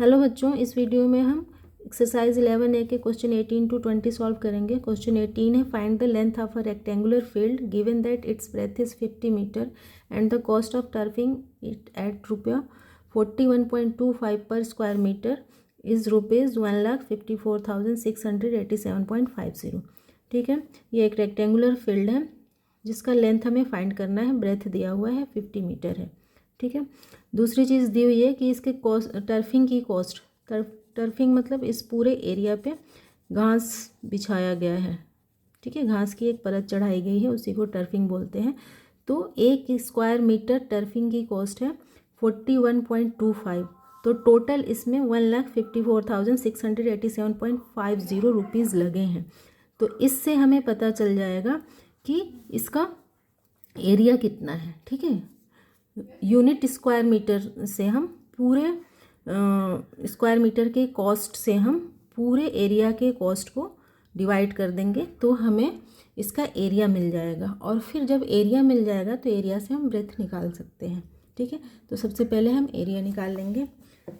Hello बच्चों, इस video में हम एक्सरसाइज 11A के क्वेश्चन 18 to 20 सॉल्व करेंगे। क्वेश्चन 18 है, find the length of a rectangular field given that its breadth is 50 metre and the cost of turfing it at ₹41.25 per square metre is ₹1,54,687.50। ठीक है, ये एक rectangular field है जिसका length हमें find करना है। ब्रेथ दिया हुआ है 50 मीटर है। ठीक है, दूसरी चीज़ दी हुई है कि इसके कॉस्ट, टर्फिंग की कॉस्ट, टर्फिंग मतलब इस पूरे एरिया पे घास बिछाया गया है। ठीक है, घास की एक परत चढ़ाई गई है, उसी को टर्फिंग बोलते हैं। तो 1 स्क्वायर मीटर टर्फिंग की कॉस्ट है 41.25। तो टोटल इसमें 1,54,687.50 रुपीज़ लगे हैं। तो इससे हमें पता चल जाएगा कि इसका एरिया कितना है। ठीक है, यूनिट स्क्वायर मीटर से हम पूरे स्क्वायर मीटर के कॉस्ट से हम पूरे एरिया के कॉस्ट को डिवाइड कर देंगे तो हमें इसका एरिया मिल जाएगा। और फिर जब एरिया मिल जाएगा तो एरिया से हम ब्रेथ निकाल सकते हैं। ठीक है, तो सबसे पहले हम एरिया निकाल लेंगे।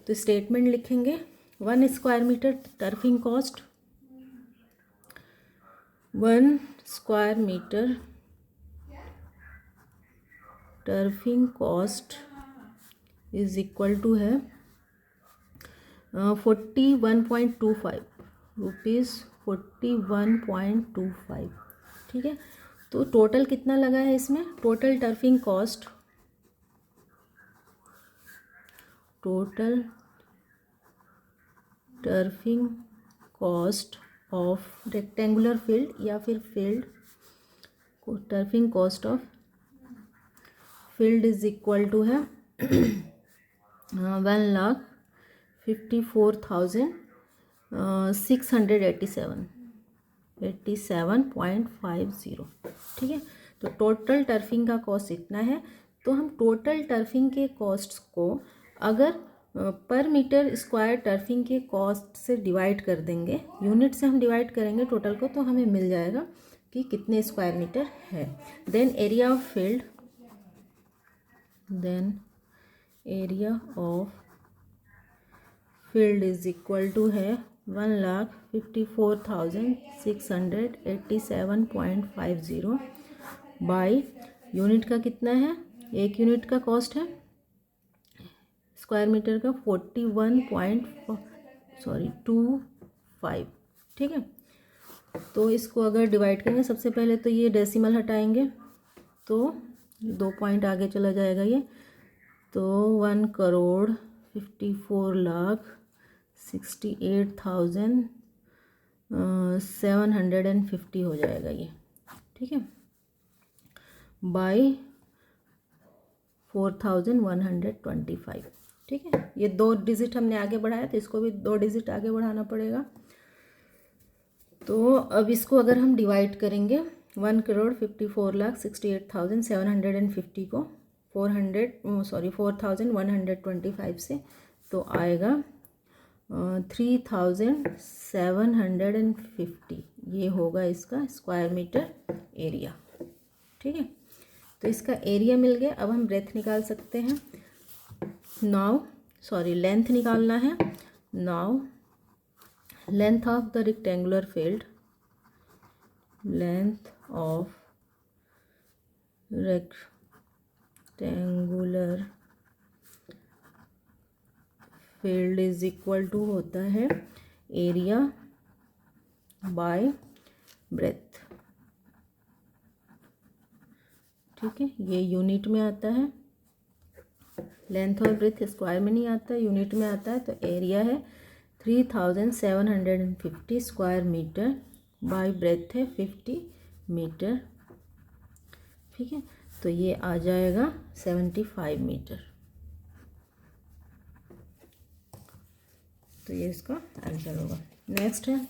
तो स्टेटमेंट लिखेंगे, 1 square metre turfing cost, 1 square metre turfing cost is equal to है 41.25 रुपीज़, 41.25। ठीक है, तो टोटल कितना लगा है इसमें? Total turfing cost, total turfing cost of rectangular field या फिर फील्ड को, turfing cost of field is equal to है 1,54,687.50। ठीक है, तो टोटल टर्फिंग का कॉस्ट इतना है। तो हम टोटल टर्फिंग के कॉस्ट को अगर पर मीटर स्क्वायर टर्फिंग के कॉस्ट से डिवाइड कर देंगे, यूनिट से हम डिवाइड करेंगे टोटल को, तो हमें मिल जाएगा कि कितने स्क्वायर मीटर है। Then area of field, then area of field is equal to है 1,54,687.50 बाई यूनिट का कितना है, एक यूनिट का कॉस्ट है स्क्वायर मीटर का 41.25। ठीक है, तो इसको अगर डिवाइड करेंगे, सबसे पहले तो ये डेसिमल हटाएंगे तो 2 पॉइंट आगे चला जाएगा ये, तो 1,54,68,750 हो जाएगा ये। ठीक है, बाई 4,125। ठीक है, ये 2 डिजिट हमने आगे बढ़ाया तो इसको भी 2 डिजिट आगे बढ़ाना पड़ेगा। तो अब इसको अगर हम डिवाइड करेंगे 1,54,68,750 को 4,125 से, तो आएगा 3,750। ये होगा इसका स्क्वायर मीटर एरिया। ठीक है, तो इसका एरिया मिल गया। अब हम ब्रेथ निकाल सकते हैं। लेंथ निकालना है। Now length of the rectangular field, length of rectangular field is equal to होता है एरिया बाय ब्रेथ। ठीक है, ये यूनिट में आता है, लेंथ और ब्रेथ स्क्वायर में नहीं आता, यूनिट में आता है। तो एरिया है 3,750 स्क्वायर मीटर बाय ब्रेथ है 50 मीटर। ठीक है, तो ये आ जाएगा 75 मीटर। तो ये इसका आंसर होगा। नेक्स्ट है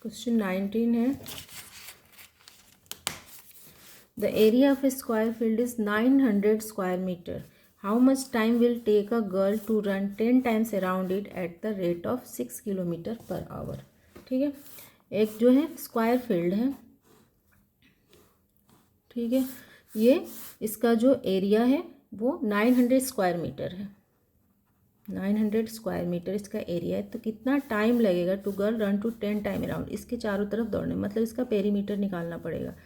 क्वेश्चन 19 है, the area of a square field is 900 square metre. How much time will take a girl to run 10 times around it at the rate of 6 kilometre per hour. ठीक है, एक जो है square field है। ठीक है, ये इसका जो एरिया है वो 900 स्क्वायर मीटर है, 900 स्क्वायर मीटर इसका एरिया है। तो कितना टाइम लगेगा to girl run to 10 time around, इसके चारों तरफ दौड़ने, मतलब इसका पेरीमीटर निकालना पड़ेगा।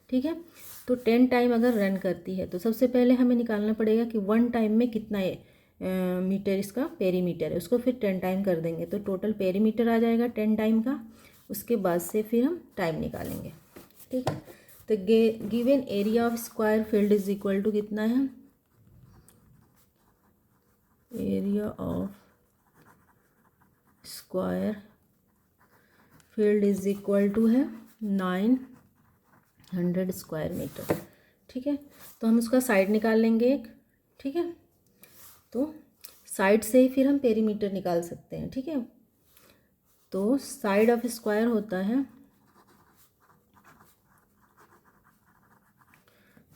ठीक है, तो 10 टाइम अगर रन करती है तो सबसे पहले हमें निकालना पड़ेगा कि 1 टाइम में कितना मीटर इसका पेरीमीटर है, उसको फिर 10 टाइम कर देंगे तो टोटल पेरीमीटर आ जाएगा 10 टाइम का। उसके बाद से फिर हम टाइम निकालेंगे। ठीक है, तो given area of square field is equal to कितना है, area of square field is equal to है 900 स्क्वायर मीटर। ठीक है, तो हम उसका साइड निकाल लेंगे एक। ठीक है, तो साइड से ही फिर हम पेरीमीटर निकाल सकते हैं। ठीक है, तो साइड ऑफ स्क्वायर होता है,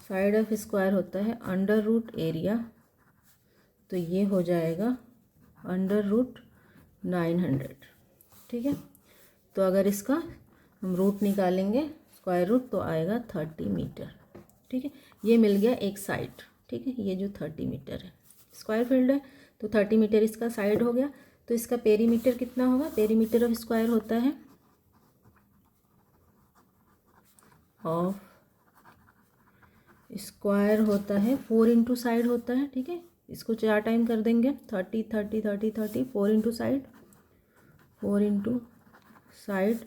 साइड ऑफ स्क्वायर होता है अंडर रूट एरिया, तो ये हो जाएगा अंडर रूट 900। ठीक है, तो अगर इसका हम रूट निकालेंगे स्क्वायर रूट तो आएगा 30 मीटर। ठीक है, ये मिल गया एक साइड। ठीक है, ये जो 30 मीटर है स्क्वायर फील्ड है, तो 30 मीटर इसका साइड हो गया। तो इसका पेरीमीटर कितना होगा, पेरीमीटर ऑफ स्क्वायर होता है ऑफ स्क्वायर होता है 4 इंटू साइड होता है। ठीक है, इसको 4 टाइम कर देंगे, 30 30 30 30, 4 इंटू साइड, 4 इंटू साइड,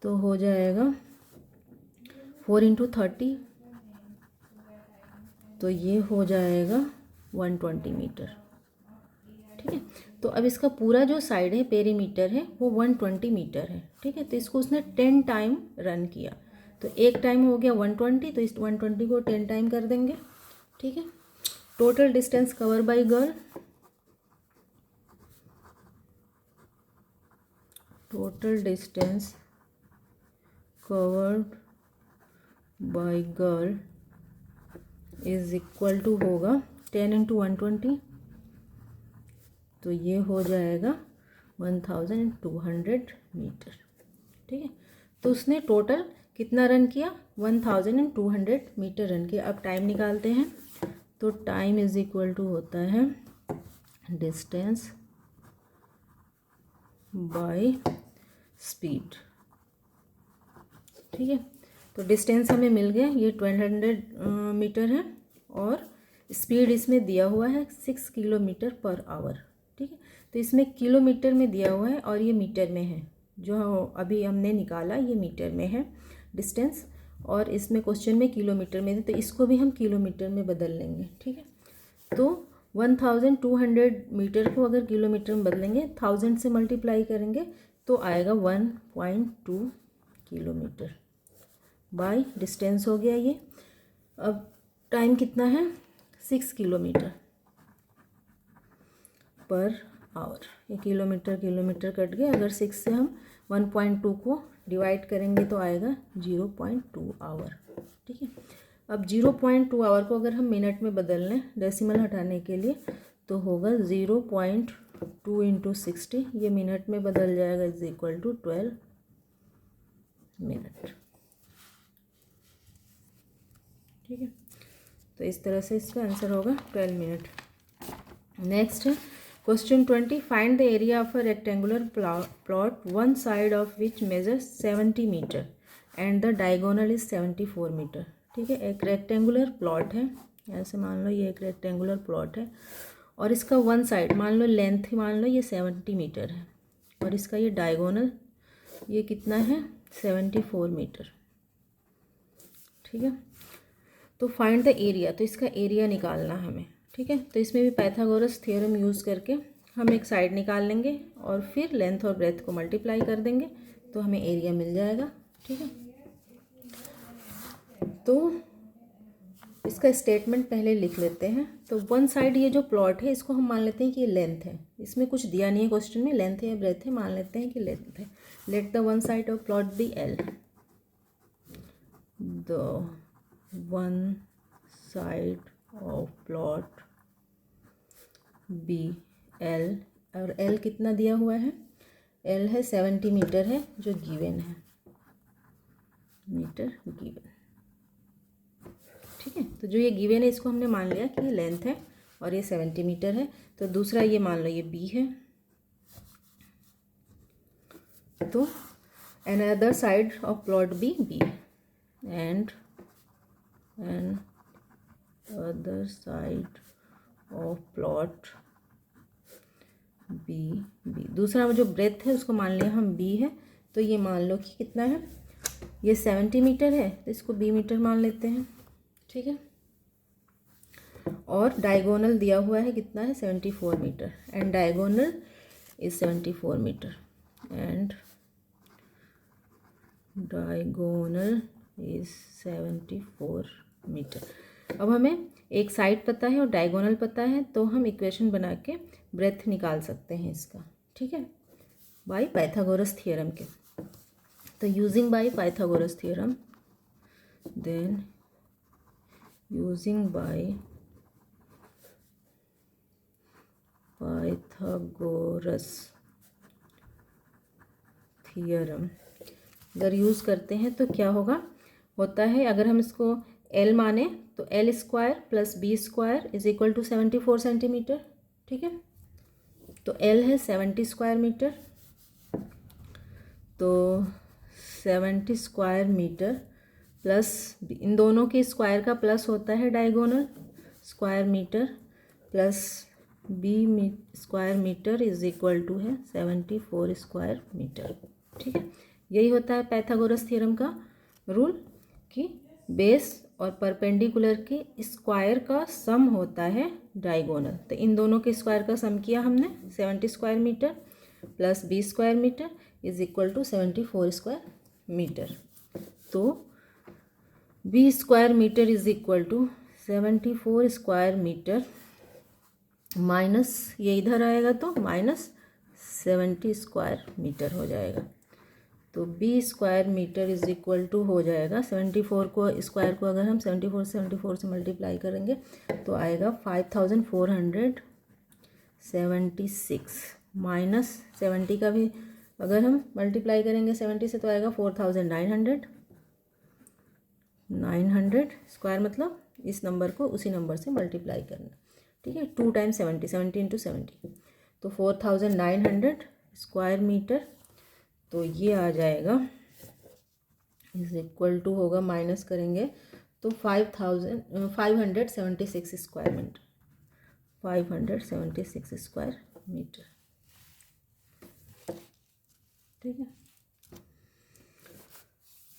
तो हो जाएगा 4 इंटू 30, तो ये हो जाएगा 120 मीटर। ठीक है, तो अब इसका पूरा जो साइड है पेरीमीटर है वो 120 मीटर है। ठीक है, तो इसको उसने 10 टाइम रन किया, तो एक टाइम हो गया 120, तो इस 120 को 10 टाइम कर देंगे। ठीक है, total distance cover by girl, total distance covered by girl is equal to होगा 10 इंटू 120, तो ये हो जाएगा 1200 मीटर। ठीक है, तो उसने टोटल कितना रन किया, 1200 मीटर रन किया। अब टाइम निकालते हैं, तो टाइम इज इक्वल टू होता है डिस्टेंस बाय स्पीड। ठीक है, तो डिस्टेंस हमें मिल गया, ये 1200 मीटर है और स्पीड इसमें दिया हुआ है 6 किलोमीटर पर आवर। ठीक है, तो इसमें किलोमीटर में दिया हुआ है और ये मीटर में है, जो अभी हमने निकाला ये मीटर में है डिस्टेंस, और इसमें क्वेश्चन में किलोमीटर में है, तो इसको भी हम किलोमीटर में बदल लेंगे। ठीक है, तो 1200 मीटर को अगर किलोमीटर में बदलेंगे, 1000 से मल्टीप्लाई करेंगे तो आएगा 1.2 किलोमीटर बाय डिस्टेंस हो गया ये। अब टाइम कितना है, 6 किलोमीटर पर आवर, ये किलोमीटर किलोमीटर कट गया, अगर 6 से हम 1.2 को डिवाइड करेंगे तो आएगा 0.2 आवर। ठीक है, अब 0.2 आवर को अगर हम मिनट में बदल लें डेसिमल हटाने के लिए, तो होगा 0.2 इंटू 60, ये मिनट में बदल जाएगा, इज इक्वल टू 12 मिनट। ठीक है, तो इस तरह से इसका आंसर होगा 12 मिनट। नेक्स्ट है question 20, find the area of a rectangular plot one side of which measure 70 metre and the diagonal is 74 metre. ठीक है, एक रेक्टेंगुलर प्लॉट है, ऐसे मान लो ये एक रेक्टेंगुलर प्लॉट है और इसका वन साइड मान लो लेंथ मान लो ये 70 मीटर है और इसका ये डायगोनल ये कितना है 74 मीटर। ठीक है, तो फाइंड द एरिया, तो इसका एरिया निकालना हमें। ठीक है, तो इसमें भी पाइथागोरस थ्योरम यूज़ करके हम एक साइड निकाल लेंगे और फिर लेंथ और ब्रेथ को मल्टीप्लाई कर देंगे तो हमें एरिया मिल जाएगा। ठीक है, तो इसका स्टेटमेंट पहले लिख लेते हैं। तो वन साइड ये जो प्लॉट है इसको हम मान लेते हैं कि ये लेंथ है, इसमें कुछ दिया नहीं है क्वेश्चन में, लेंथ है या ब्रेथ है, मान लेते हैं कि लेंथ है। Let the one side of plot be L, the one side of plot be L, और एल कितना दिया हुआ है, एल है 70 मीटर है जो गिवन है, मीटर गिवन। ठीक है, तो जो ये गिवन है इसको हमने मान लिया कि ये लेंथ है और ये 70 मीटर है। तो दूसरा ये मान लो ये बी है। तो another side of plot be b and other side of plot be b. दूसरा जो ब्रेथ है उसको मान लिया हम बी है। तो ये मान लो कि कितना है, ये 70 मीटर है तो इसको बी मीटर मान लेते हैं, ठीक है। और डायगोनल दिया हुआ है कितना है, 74 metre and diagonal is 74 metre and diagonal is 74 metre. अब हमें एक साइड पता है और डायगोनल पता है, तो हम इक्वेशन बना के ब्रेथ निकाल सकते हैं इसका, ठीक है, बाय पाइथागोरस थ्योरम के। तो using by Pythagoras theorem, then using by Pythagoras theorem अगर यूज़ करते हैं तो क्या होता है, अगर हम इसको L माने तो L square plus B square is equal to 74 centimetre, ठीक है। तो L है 70 स्क्वायर मीटर, तो 70 स्क्वायर मीटर प्लस इन दोनों के स्क्वायर का प्लस होता है diagonal square metre plus B square metre is equal to है 74 स्क्वायर मीटर, ठीक है। यही होता है पाइथागोरस थ्योरम का रूल कि बेस और परपेंडिकुलर के स्क्वायर का सम होता है डायगोनल। तो इन दोनों के स्क्वायर का सम किया हमने, 70 square metre plus B square metre is equal to 74 square metre. तो B square metre is equal to 74 square metre minus ये इधर आएगा तो माइनस 70 स्क्वायर मीटर हो जाएगा। तो B square metre is equal to हो जाएगा 74 को स्क्वायर को अगर हम 74 से मल्टीप्लाई करेंगे तो आएगा 5476 माइनस 70 का भी अगर हम मल्टीप्लाई करेंगे 70 से तो आएगा 4900 स्क्वायर, मतलब इस नंबर को उसी नंबर से मल्टीप्लाई करना, ठीक है। 2 टाइम्स 70 इंटू 70 तो 4900 स्क्वायर मीटर। तो ये आ जाएगा इज इक्वल टू होगा, माइनस करेंगे तो 576 स्क्वायर मीटर, 576 स्क्वायर मीटर, ठीक है।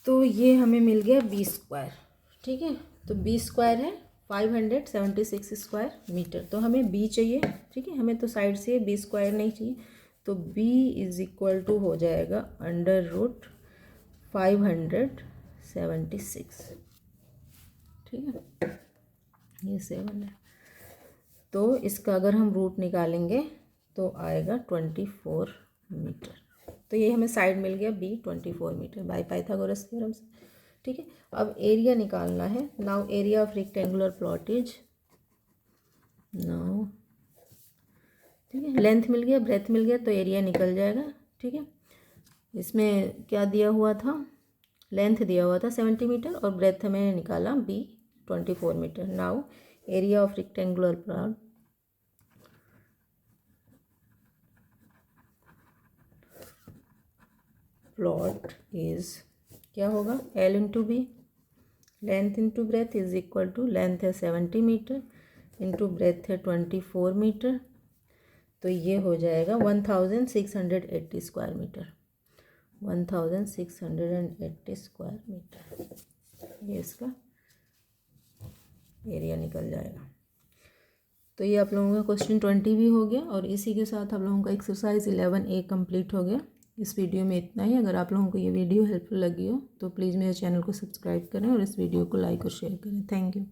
तो ये हमें मिल गया बी स्क्वायर, ठीक है। तो बी स्क्वायर है 576 स्क्वायर मीटर। तो हमें बी चाहिए, ठीक है, हमें तो साइड से बी स्क्वायर नहीं चाहिए। तो b इज इक्वल टू हो जाएगा अंडर रूट 576, ठीक है, ये 7 है। तो इसका अगर हम रूट निकालेंगे तो आएगा 24 मीटर। तो ये हमें साइड मिल गया b 24 metre by Pythagoras theorem से, ठीक है। अब एरिया निकालना है। Now area of rectangular plot is, now ठीक है, लेंथ मिल गया, ब्रेथ मिल गया, तो एरिया निकल जाएगा, ठीक है। इसमें क्या दिया हुआ था, लेंथ दिया हुआ था 70 मीटर और ब्रेथ हमें निकाला b 24 metre. Now area of rectangular plot is क्या होगा, L into b, length into breadth is equal to, length है 70 मीटर इंटू ब्रेथ है 24 मीटर। तो ये हो जाएगा 1680 स्क्वायर मीटर, 1680 स्क्वायर मीटर, ये इसका एरिया निकल जाएगा। तो ये आप लोगों का क्वेश्चन 20 भी हो गया और इसी के साथ आप लोगों का एक्सरसाइज 11A कंप्लीट हो गया। इस वीडियो में इतना ही। अगर आप लोगों को ये वीडियो हेल्पफुल लगी हो तो प्लीज़ मेरे चैनल को सब्सक्राइब करें और इस वीडियो को लाइक और शेयर करें। Thank you.